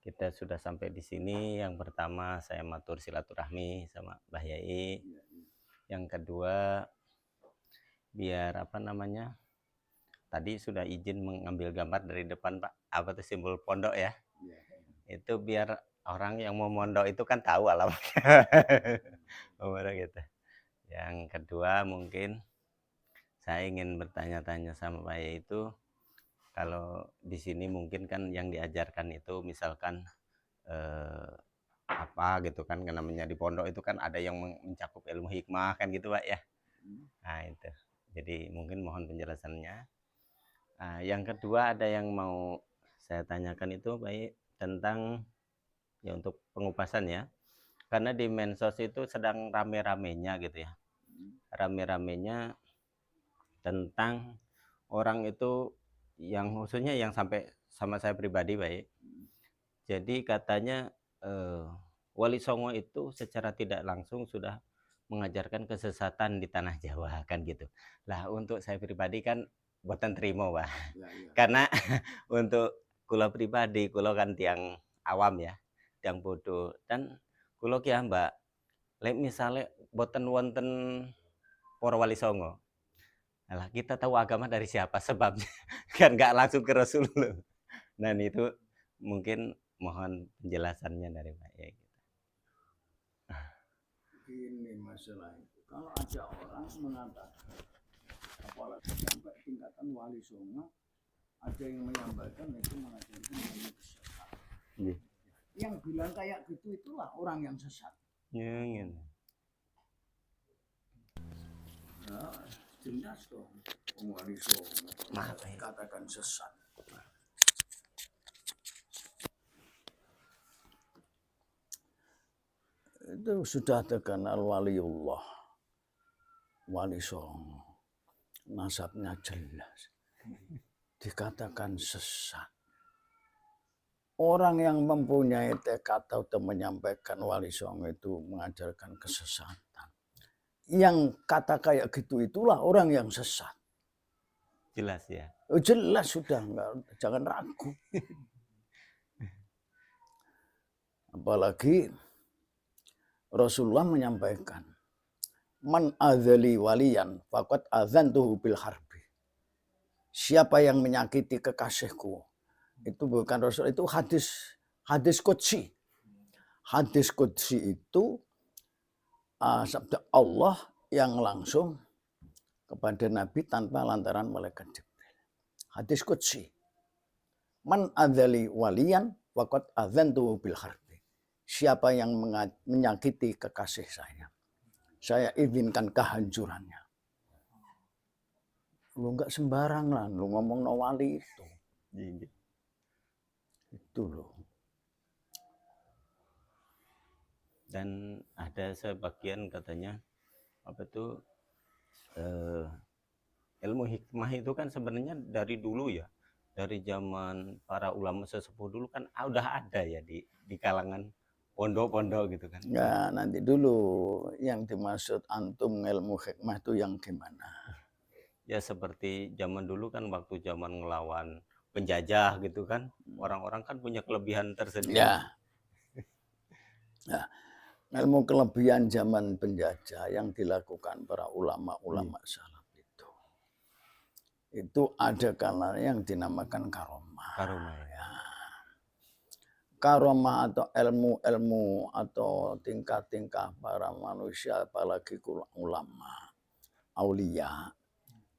kita sudah sampai di sini. Yang pertama saya matur silaturahmi sama Mbah Yai. Yang kedua biar apa namanya? Tadi sudah izin mengambil gambar dari depan Pak. Apa tuh simbol pondok ya? Itu biar orang yang mau mondok itu kan tahu alamatnya. Gitu. Yang kedua mungkin saya ingin bertanya-tanya sama Pak Yai itu, kalau di sini mungkin kan yang diajarkan itu misalkan apa gitu kan, namanya di pondok itu kan ada yang mencakup ilmu hikmah kan gitu Pak ya. Nah itu, jadi mungkin mohon penjelasannya. Nah, yang kedua ada yang mau saya tanyakan itu baik tentang ya untuk pengupasan ya, karena di Mensos itu sedang rame-ramenya gitu ya, rame-ramenya tentang orang itu yang khususnya yang sampai sama saya pribadi baik. Jadi katanya Wali Songo itu secara tidak langsung sudah mengajarkan kesesatan di tanah Jawa kan gitu. Lah untuk saya pribadi kan boten terima Pak. Karena untuk kula pribadi, kula kan tiang awam ya, tiang bodoh, dan kula ki Mbak, lek misale boten wonten para Wali Songo. Nah, kita tahu agama dari siapa sebabnya kan nggak langsung ke Rasulullah. Nah itu mungkin mohon penjelasannya dari Pak Yai. Ini masalah itu. Kalau ada orang mengatakan, apalagi sampai tingkatan Wali Songo, ada yang menyampaikan itu mengajarkan ilmu kesesatan. Yang bilang kayak gitu itulah orang yang sesat. Nah, jelas dong, Wali Songo katakan sesat. Itu sudah terkenal waliullah, Wali Songo, nasabnya jelas, dikatakan sesat. Orang yang mempunyai tekad atau menyampaikan Wali Songo itu mengajarkan kesesatan. Yang kata kayak gitu itulah orang yang sesat. Jelas ya. Jelas sudah, enggak, jangan ragu. Apalagi Rasulullah menyampaikan, man adzali waliyan faqad adzantuhu bil harbi. Siapa yang menyakiti kekasihku, itu bukan Rasul, itu hadis qudsi. Hadis qudsi itu sabda Allah yang langsung kepada Nabi tanpa lantaran malaikat Jibril. Hadis qudsi. Man adzali waliyan faqad adzantuhu bil harbi. Siapa yang menyakiti kekasih saya izinkan kehancurannya. Lu nggak sembarang lah, lu ngomong no wali itu. Itu loh. Dan ada sebagian katanya apa tuh ilmu hikmah itu kan sebenarnya dari dulu ya, dari zaman para ulama sesepuh dulu kan udah ada ya di kalangan pondok-pondok gitu kan. Ya nanti dulu yang dimaksud antum ilmu hikmah itu yang gimana? Ya seperti zaman dulu kan waktu zaman ngelawan penjajah gitu kan, orang-orang kan punya kelebihan tersendiri. Ya. Nah, ilmu kelebihan zaman penjajah yang dilakukan para ulama-ulama salaf itu ada kalanya yang dinamakan karomah. Karomah ya. Karomah atau ilmu-ilmu atau tingkah-tingkah para manusia, apalagi ulama, aulia,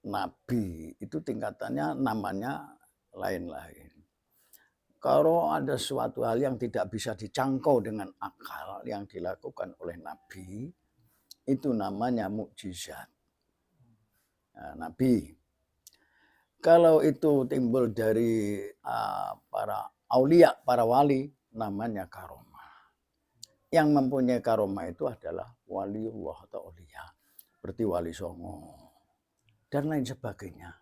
nabi, itu tingkatannya namanya lain-lain. Kalau ada suatu hal yang tidak bisa dijangkau dengan akal yang dilakukan oleh nabi, itu namanya mukjizat. Nah, nabi. Kalau itu timbul dari para aulia, para wali, namanya karomah. Yang mempunyai karomah itu adalah waliullah atau aulia, seperti Wali Songo dan lain sebagainya.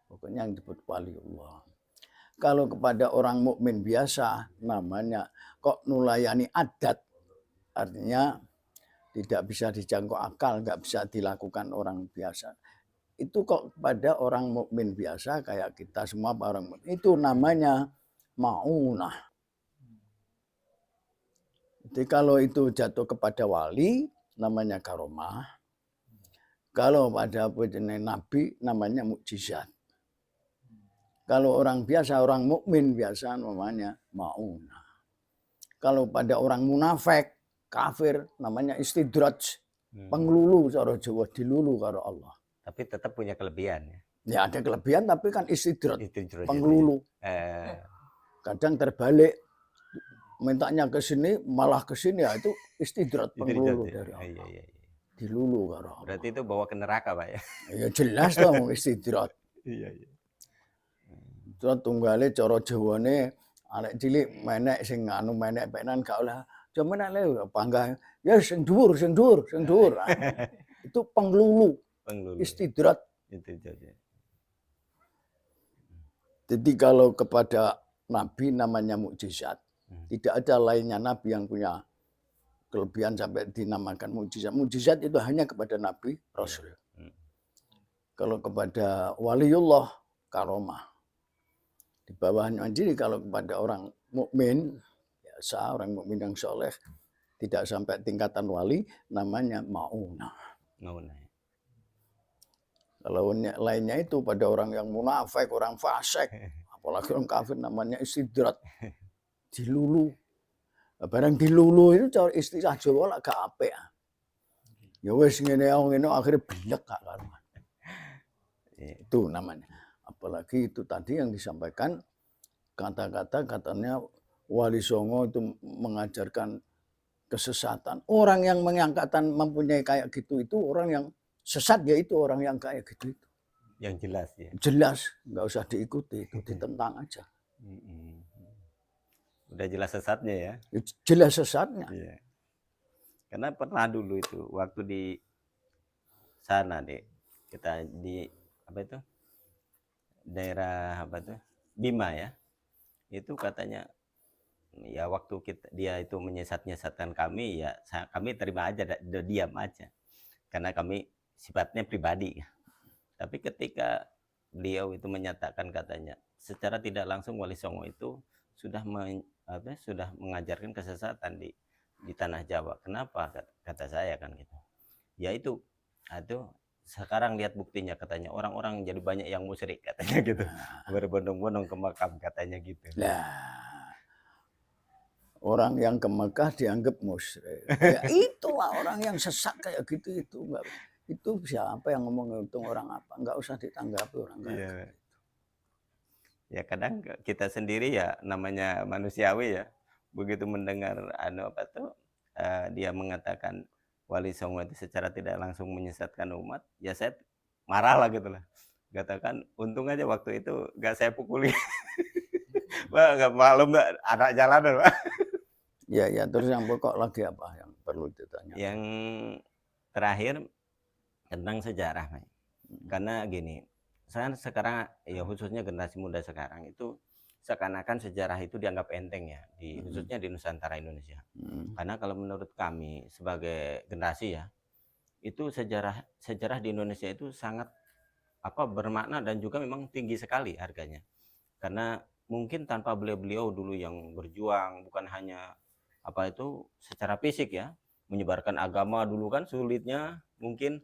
Pokoknya yang disebut waliullah. Kalau kepada orang mukmin biasa, namanya kok nulayani adat, artinya tidak bisa dijangkau akal, nggak bisa dilakukan orang biasa. Itu kok pada orang mukmin biasa kayak kita semua orang mukmin, itu namanya maunah. Jadi kalau itu jatuh kepada wali namanya karomah. Kalau pada nabi namanya mukjizat. Kalau orang biasa, orang mukmin biasa namanya maunah. Kalau pada orang munafik, kafir namanya istidraj, penglulu cara Jawa, dilulu karo Allah. Tapi tetap punya kelebihan ya. Ya ada kelebihan tapi kan istidraj, Istidraj itu ya. penglulu. Eh, Kadang terbalik, mintanya ke sini malah ke sini, ya itu istidrat, penglulu Istidraj ya. dari Allah. Iya. Dilulu karo Allah. Berarti itu bawa ke neraka, Pak ya. Ya jelas dong istidrat. Iya. Terus tunggale cara Jawane arek cilik menek sing anu menek penan gak oleh. Aja menek le panggah. Ya sing dhuwur. Itu penglulu, Penglulu. istidrat. Istidraj ya. Jadi kalau kepada nabi namanya mukjizat. Tidak ada lainnya nabi yang punya kelebihan sampai dinamakan mukjizat. Mukjizat itu hanya kepada nabi rasul. Kalau kepada waliullah karomah. Di bawahnya. Jadi kalau kepada orang mukmin biasa, orang mukmin yang soleh tidak sampai tingkatan wali namanya maunah. Maunah. Kalau lainnya itu pada orang yang munafik, orang fasik, apalagi orang kafir namanya istidrat, dilulu. Barang dilulu itu cara istilah Jawa lah gak apik. Ya wis ngene akhirnya belek gak karuan. Itu namanya. Apalagi itu tadi yang disampaikan katanya Wali Songo itu mengajarkan kesesatan. Orang yang mengangkatan mempunyai kayak gitu itu orang yang sesat, yaitu orang yang kayak gitu itu. Yang jelas ya. Jelas, nggak usah diikuti, itu ditentang aja. Udah jelas sesatnya ya. Jelas sesatnya. Iya. Karena pernah dulu itu waktu di sana deh, kita di apa itu daerah apa tuh Bima ya, itu katanya ya waktu dia itu menyesatkan kami ya kami terima aja, diam aja karena kami sifatnya pribadi. Tapi ketika beliau itu menyatakan katanya secara tidak langsung Wali Songo itu sudah sudah mengajarkan kesesatan di tanah Jawa. Kenapa kata saya kan gitu. Ya itu sekarang lihat buktinya katanya orang-orang jadi banyak yang musyrik katanya gitu. Berbondong-bondong ke makam katanya gitu. Nah, orang yang ke Mekah dianggap musyrik. Ya itulah orang yang sesat kayak gitu itu. Itu siapa yang ngomong itu orang apa? Enggak usah ditanggapi orang kayak gitu. Ya kadang kita sendiri ya namanya manusiawi ya. Begitu mendengar dia mengatakan Wali Songo itu secara tidak langsung menyesatkan umat, ya saya marah lah gitu lah. Katakan untung aja waktu itu gak saya pukuli. Wah, nggak maklum nggak anak jalanan, Pak. Ya, terus yang pokok lagi apa yang perlu ditanya? Yang terakhir tentang sejarah, Pak. Karena gini, saya sekarang ya khususnya generasi muda sekarang itu seakan-akan sejarah itu dianggap enteng ya, khususnya di Nusantara Indonesia. Karena kalau menurut kami sebagai generasi ya, itu sejarah di Indonesia itu sangat bermakna dan juga memang tinggi sekali harganya. Karena mungkin tanpa beliau-beliau dulu yang berjuang bukan hanya secara fisik ya, menyebarkan agama dulu kan sulitnya, mungkin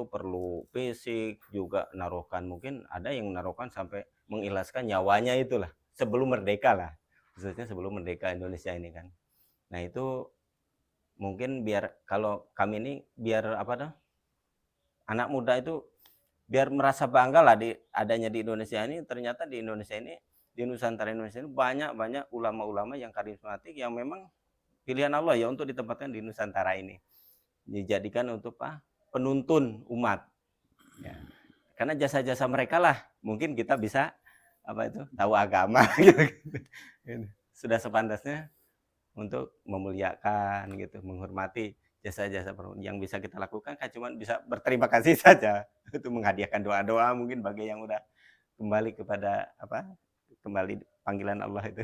perlu fisik juga naruhkan, mungkin ada yang naruhkan sampai mengikhlaskan nyawanya itulah sebelum merdeka lah, khususnya sebelum merdeka Indonesia ini kan. Nah itu mungkin biar kalau kami ini biar anak muda itu biar merasa bangga lah adanya di Indonesia ini. Ternyata di Indonesia ini, di Nusantara Indonesia ini banyak ulama-ulama yang karismatik yang memang pilihan Allah ya untuk ditempatkan di Nusantara ini, dijadikan untuk penuntun umat ya. Karena jasa-jasa mereka lah mungkin kita bisa tahu agama gitu. Sudah sepantasnya untuk memuliakan gitu, menghormati jasa-jasa yang bisa kita lakukan kan cuma bisa berterima kasih saja, itu menghadiahkan doa-doa mungkin bagi yang udah kembali kepada kembali panggilan Allah itu.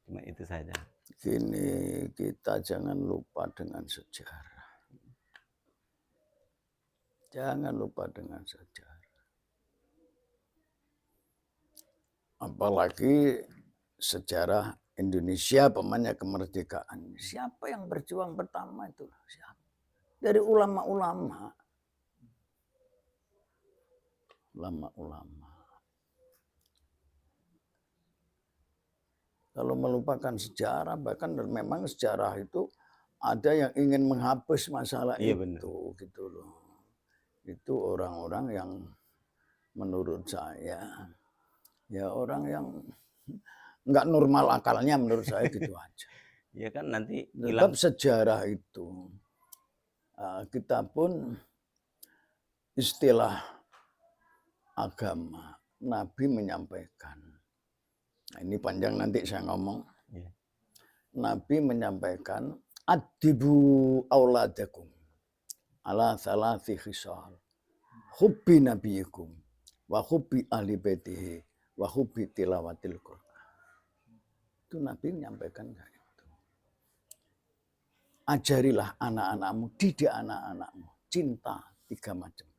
Cuma itu saja. Gini, kita jangan lupa dengan sejarah. Jangan lupa dengan sejarah. Apalagi sejarah Indonesia pamannya kemerdekaan. Siapa yang berjuang pertama itu? Siapa? Dari ulama-ulama. Ulama-ulama. Kalau melupakan sejarah, bahkan memang sejarah itu ada yang ingin menghapus masalah Iya, itu, benar. gitu loh. Itu orang-orang yang menurut saya, ya orang yang nggak normal akalnya menurut saya gitu aja. Ya kan nanti Sebab hilang. sejarah itu, kita pun istilah agama, Nabi menyampaikan. Nah, ini panjang nanti saya ngomong. Ya. Nabi menyampaikan, adibu auladakum ala salasi khisal. Hubbi nabiyikum wa hubbi ahli baitihi wa hubbi tilawatil Qur'an. Itu Nabi menyampaikan kayak itu. Ajarilah anak-anakmu, didik anak-anakmu cinta 3 macam.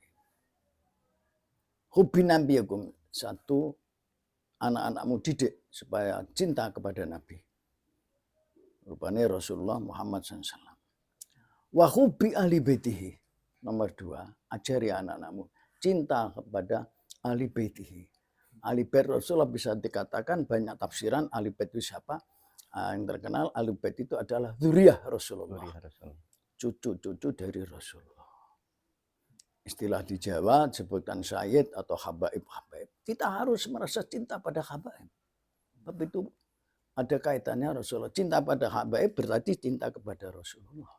Hubbi nabiyikum, 1, anak-anakmu didik supaya cinta kepada Nabi. Rupanya Rasulullah Muhammad SAW. Wa hubbi ahli baitihi. Nomor 2, ajari anak-anakmu cinta kepada ahli baitihi. Ahli bait Rasulullah bisa dikatakan banyak tafsiran. Ahli bait itu siapa? Yang terkenal ahli bait itu adalah dzurriyyah Rasulullah. Cucu-cucu dari Rasulullah. Istilah di Jawa sebutan sayyid atau habaib-habaib. Kita harus merasa cinta pada habaib. Tapi itu ada kaitannya Rasulullah. Cinta pada habaib berarti cinta kepada Rasulullah.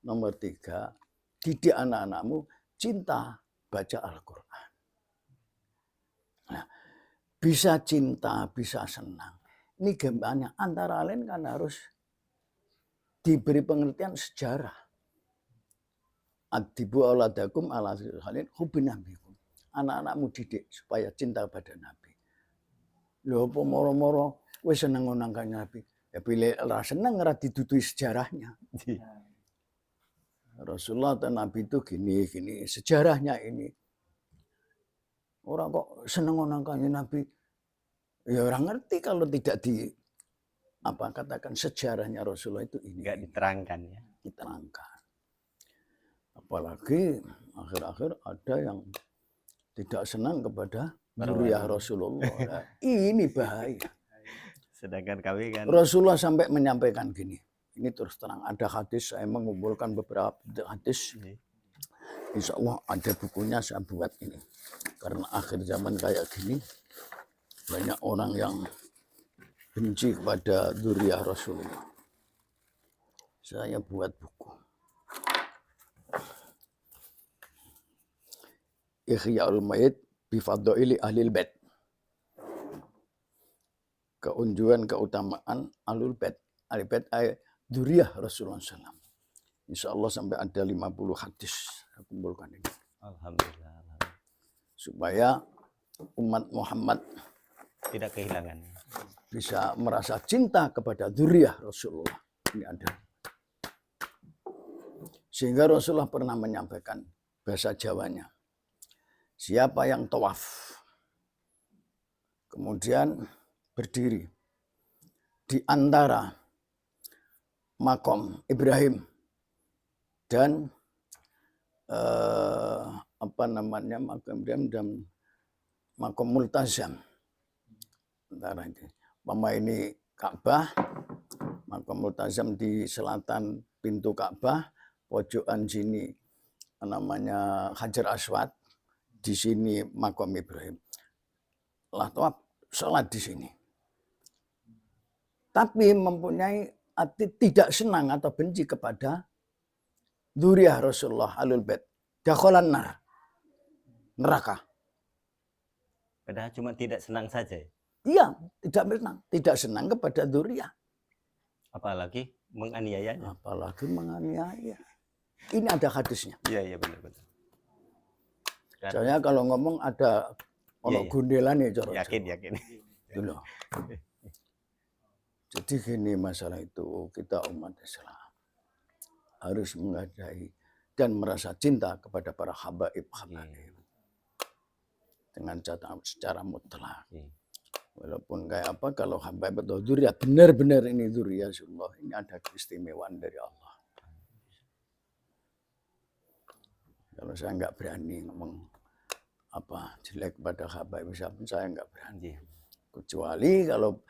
Nomor 3, didik anak-anakmu cinta baca Al-Quran. Nah, bisa cinta, bisa senang. Ini gambarnya antara lain kan harus diberi pengertian sejarah. Adibu auladakum ala salin hubbi nabikum. Anak-anakmu didik supaya cinta pada Nabi. Lho apa moro-moro wis seneng nang Nabi. Ya pilih ora seneng ora didudui sejarahnya. Rasulullah dan Nabi itu gini, sejarahnya ini. Orang kok seneng nang Nabi. Ya orang ngerti kalau tidak katakan sejarahnya Rasulullah itu ini. Enggak diterangkan ya. Diterangkan. Apalagi akhir-akhir ada yang tidak senang kepada dzurriyyah Rasulullah. Nah, ini bahaya. Sedangkan kami kan Rasulullah sampai menyampaikan gini. Ini terus terang ada hadis, saya mengumpulkan beberapa hadis. Insya Allah ada bukunya saya buat ini. Karena akhir zaman kayak gini banyak orang yang benci kepada dzurriyyah Rasulullah. Saya buat buku. Ihya'ul Mayit bi Fadhaili Ahlil Bait. Keunjuan keutamaan Ahlul Bait. Ahlul Bait dzurriyyah Rasulullah SAW. Insya Allah sampai ada 50 hadis. Saya kumpulkan ini. alhamdulillah Supaya umat Muhammad tidak kehilangan. bisa merasa cinta kepada dzurriyyah Rasulullah. Ini ada. Sehingga Rasulullah pernah menyampaikan bahasa Jawanya. Siapa yang tawaf, kemudian berdiri di antara makom Ibrahim dan makom Ibrahim dan makom Multazam. Antara itu, ini Ka'bah, makom Multazam di selatan pintu Ka'bah, pojokan sini namanya Hajar Aswad. Di sini makom Ibrahim. Lah tawaf salat di sini. Tapi mempunyai arti tidak senang atau benci kepada dzurriyyah Rasulullah Ahlul Bait. Dakhalan nar. Neraka. Padahal cuma tidak senang saja. Iya, tidak senang kepada dzurriyyah. Apalagi menganiayanya. Apalagi menganiaya. Ini ada hadisnya. Iya benar. Saya kalau ngomong ada gundelan nih coro. Yakin. Itu loh. Jadi gini masalah itu, kita umat Islam harus menghargai dan merasa cinta kepada para habaib. Dengan secara mutlak. Walaupun kayak apa, kalau hamba atau dzurriyyah, benar-benar ini dzurriyyatullah, ini ada keistimewaan dari Allah. Kalau saya nggak berani ngomong apa jelek pada hamba saya nggak berani. Kecuali kalau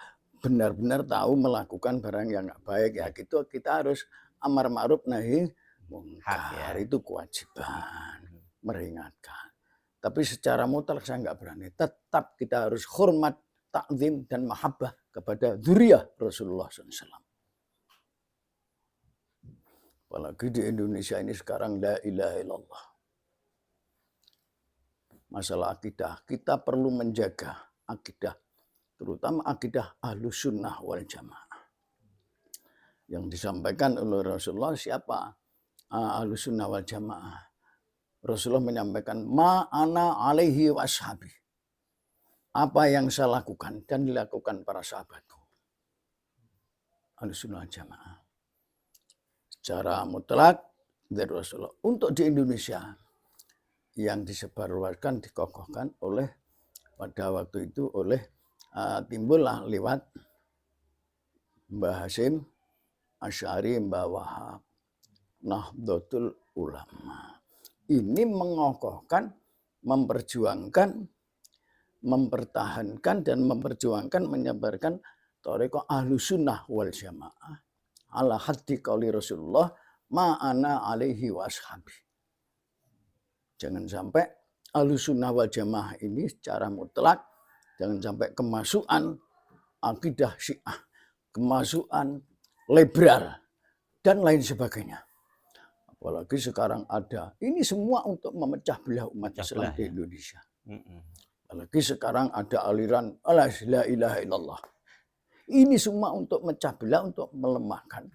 benar-benar tahu melakukan barang yang nggak baik, ya gitu kita harus amar ma'ruf nahi mungkar, itu kewajiban meringatkan. Tapi secara mutlak saya nggak berani. Tetap kita harus hormat, takzim dan mahabbah kepada dzurriyyah Rasulullah SAW. Apalagi di Indonesia ini sekarang la ilaha illallah. Masalah akidah, kita perlu menjaga akidah, terutama akidah Ahlus Sunnah wal Jamaah. Yang disampaikan oleh Rasulullah siapa? Ahlus Sunnah wal Jamaah. Rasulullah menyampaikan ma'ana alaihi washabi. Apa yang saya lakukan dan dilakukan para sahabatku. Ahlus Sunnah wal Jamaah. Secara mutlak dari Rasulullah. Untuk di Indonesia yang disebarluaskan, dikokohkan oleh pada waktu itu oleh timbullah lewat Mbah Hasyim Asy'ari, Mbah Wahab, Nahdlatul Ulama. Ini mengokohkan, memperjuangkan, mempertahankan dan memperjuangkan, menyebarkan thariqah Ahlus Sunnah wal Jamaah ala haddi qauli Rasulullah ma'ana alaihi washabi. Jangan sampai Ahlus Sunnah wal Jamaah ini secara mutlak, jangan sampai kemasukan akidah Syiah, kemasukan liberal dan lain sebagainya. Apalagi sekarang ada, ini semua untuk memecah belah umat Islam di Indonesia. Apalagi sekarang ada aliran la ilaha illallah. Ini semua untuk mecah belah, untuk melemahkan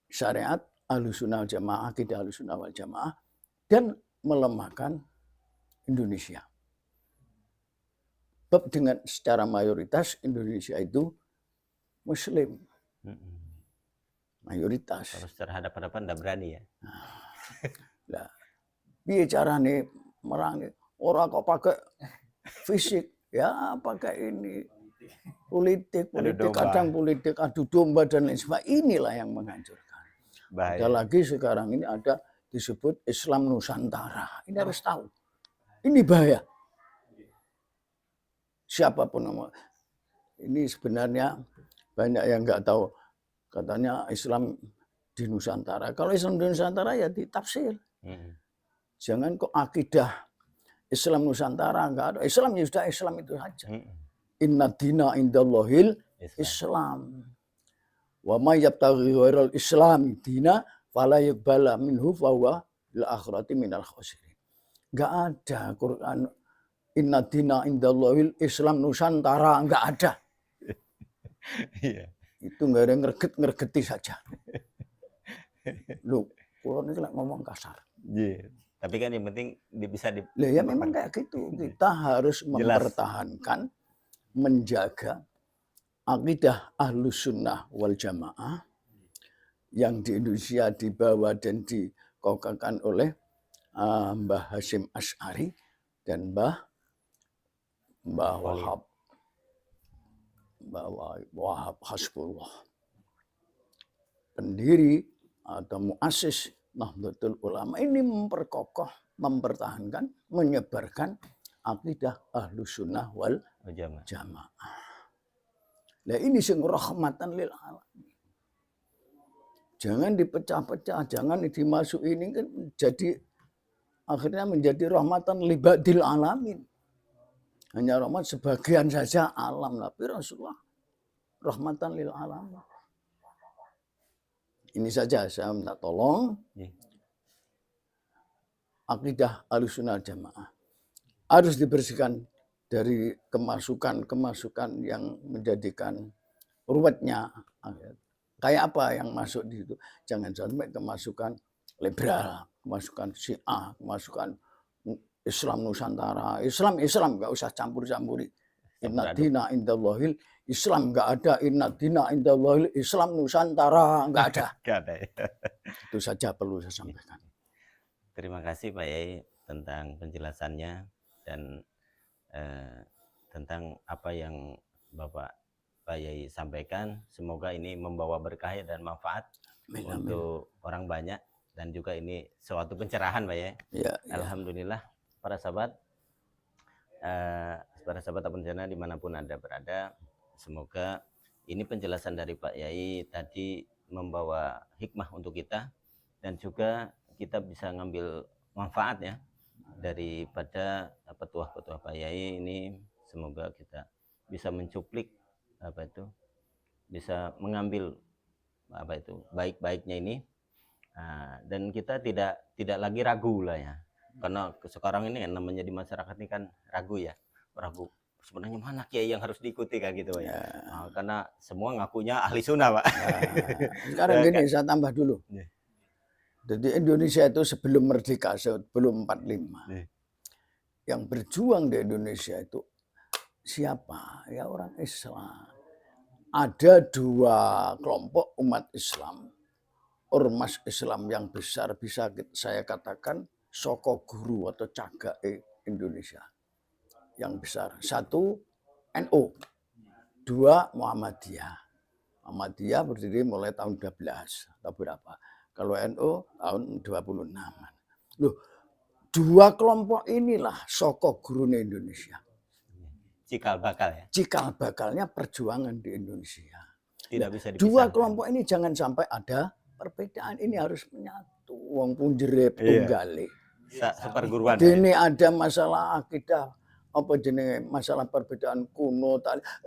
syariat Ahlus Sunnah wal Jamaah, akidah Ahlus Sunnah wal Jamaah, dan melemahkan Indonesia. Sebab dengan secara mayoritas Indonesia itu Muslim. Mayoritas. Kalau secara hadapan-hadapan tidak berani ya. Nah, bicara nih merangi orang kok pakai fisik, ya pakai ini politik kadang politik adu domba dan lain sebagainya. Inilah yang menghancurkan. Bahaya. Ada lagi sekarang ini ada disebut Islam Nusantara. Ini harus tahu. Ini bahaya. Siapapun ini sebenarnya banyak yang nggak tahu. Katanya Islam di Nusantara. Kalau Islam di Nusantara ya ditafsir. Jangan kok akidah Islam Nusantara nggak ada. Islam ya sudah Islam itu saja. Inna dina indallahil Islam. Wa may yabtaghi ghairal Islam dina fala yuqbala minhu fa huwa fil akhirati minal khasirin. Enggak ada Quran inna dina indallahil Islam Nusantara, enggak ada. Itu enggak ada ngergeti saja. Loh, Quran itu ngomong kasar. Tapi kan yang penting bisa di. Lah ya memang kayak gitu. Kita harus mempertahankan, menjaga akidah Ahlus Sunnah wal Jamaah yang di Indonesia dibawa dan dikokohkan oleh Mbah Hasyim Asy'ari dan Mbah Wahab Hasbullah, pendiri atau muassis Nahdlatul Ulama. Ini memperkokoh, mempertahankan, menyebarkan akidah Ahlus Sunnah wal Jamaah. Nah ini sing rahmatan lil alamin. Jangan dipecah-pecah, jangan dimasuki, ini kan jadi akhirnya menjadi rahmatan libadil alamin. Hanya rahmat sebagian saja alam, tapi Rasulullah rahmatan lil alamin. Ini saja saya minta tolong. Akidah Ahlus Sunnah Jamaah harus dibersihkan dari kemasukan yang menjadikan ruwetnya. Kayak apa yang masuk di situ? Jangan sampai kemasukan liberal, kemasukan Syiah, kemasukan Islam Nusantara. Islam nggak usah campur-campuri. Inna dina indallahil Islam nggak ada. Inna dina indallahil Islam Nusantara nggak ada. Itu saja perlu saya sampaikan. Terima kasih Pak Yai tentang penjelasannya dan tentang apa yang Bapak Pak Yai sampaikan. Semoga ini membawa berkah dan manfaat untuk orang banyak, dan juga ini suatu pencerahan Pak Yai. Ya, Alhamdulillah para sahabat Abun dimanapun Anda berada, semoga ini penjelasan dari Pak Yai tadi membawa hikmah untuk kita, dan juga kita bisa ngambil manfaat ya daripada petuah-petuah Pak Yai ini. Semoga kita bisa mencuplik bisa mengambil baik-baiknya ini, dan kita tidak lagi ragu lah ya, karena sekarang ini namanya di masyarakat ini kan ragu sebenarnya mana kiai yang harus diikuti kayak gitu ya. Karena semua ngakunya ahli sunnah Pak. Sekarang gini saya tambah dulu. Jadi Indonesia itu sebelum merdeka, sebelum 45, yang berjuang di Indonesia itu siapa? Ya orang Islam. Ada dua kelompok umat Islam, ormas Islam yang besar, bisa saya katakan soko guru atau cagae Indonesia yang besar. Satu NU, dua Muhammadiyah. Muhammadiyah berdiri mulai tahun 12 atau berapa. Kalau NU tahun 26. Loh, dua kelompok inilah soko guru Indonesia. Cikal bakal ya. Cikal bakalnya perjuangan di Indonesia. Tidak bisa dipisahkan. Dua kelompok ini jangan sampai ada perbedaan, ini harus menyatu. Wong punjere tunggale. Seperguruan. Ini ada masalah akidah, apa jenenge masalah perbedaan kuno.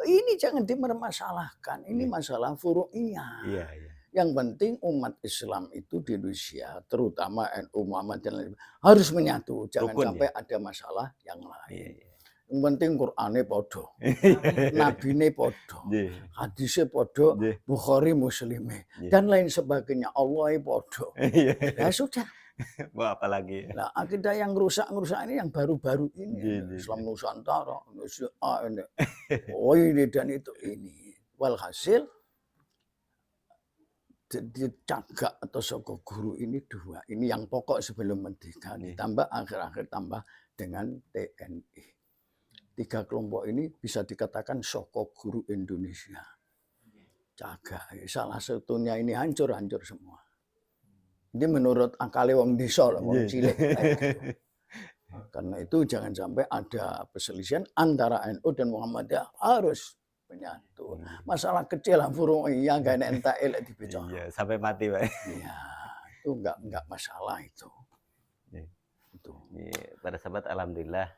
Ini jangan dipermasalahkan. Ini masalah furu'iyah. Iya. Yang penting umat Islam itu di Indonesia, terutama NU Muhammad dan lain harus menyatu. Jangan Rukun, sampai ada masalah yang lain. Yang penting Qur'ane podo, Nabine podo, hadisnya podo, Bukhari Muslime, dan lain sebagainya. Allah podo. Ya sudah. Wah, apalagi. Nah, akidah yang rusak ini yang baru-baru ini. Islam Nusantara, ini. Oh ini dan itu ini. Walhasil jadi cagak atau soko guru ini dua. Ini yang pokok sebelum merdeka. Ditambah akhir-akhir tambah dengan TNI. Tiga kelompok ini bisa dikatakan soko guru Indonesia. Cagak. Salah satunya ini hancur-hancur semua. Ini menurut akale wong desa, wong cilik. Karena itu jangan sampai ada perselisihan antara NU dan Muhammadiyah, harus menyatu. Masalah kecil furu'iyah enggak enak entail dibicara. Iya, sampai mati, Pak. Iya, itu enggak masalah itu. Itu. Para sahabat, alhamdulillah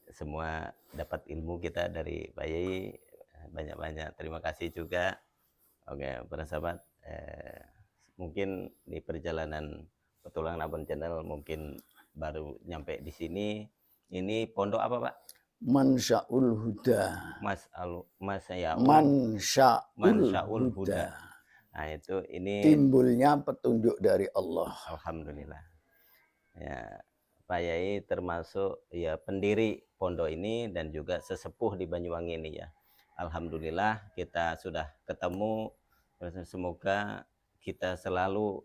semua dapat ilmu kita dari Pak Yai, banyak-banyak terima kasih juga. Oke, para sahabat, mungkin di perjalanan Petualangan Abon Channel mungkin baru nyampe di sini. Ini pondok apa, Pak? Mansyaul Huda. Mansyaul Huda. Nah, itu ini timbulnya petunjuk dari Allah. Alhamdulillah. Ya, Pak Yai termasuk ya pendiri pondok ini dan juga sesepuh di Banyuwangi ini ya. Alhamdulillah kita sudah ketemu. Semoga kita selalu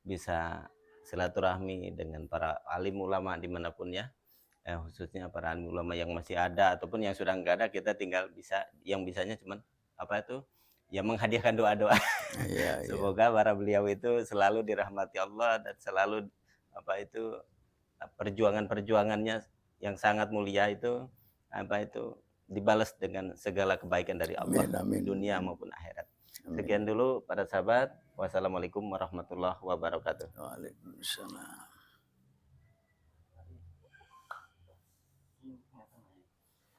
bisa silaturahmi dengan para alim ulama dimanapun ya, khususnya para alim ulama yang masih ada ataupun yang sudah enggak ada, kita tinggal yang bisanya cuman ya menghadiahkan doa-doa. Semoga para beliau itu selalu dirahmati Allah dan selalu perjuangannya yang sangat mulia itu dibalas dengan segala kebaikan dari Allah. Amin. Dunia maupun akhirat. Sekian dulu para sahabat. Wassalamualaikum warahmatullahi wabarakatuh. Waalaikumsalam.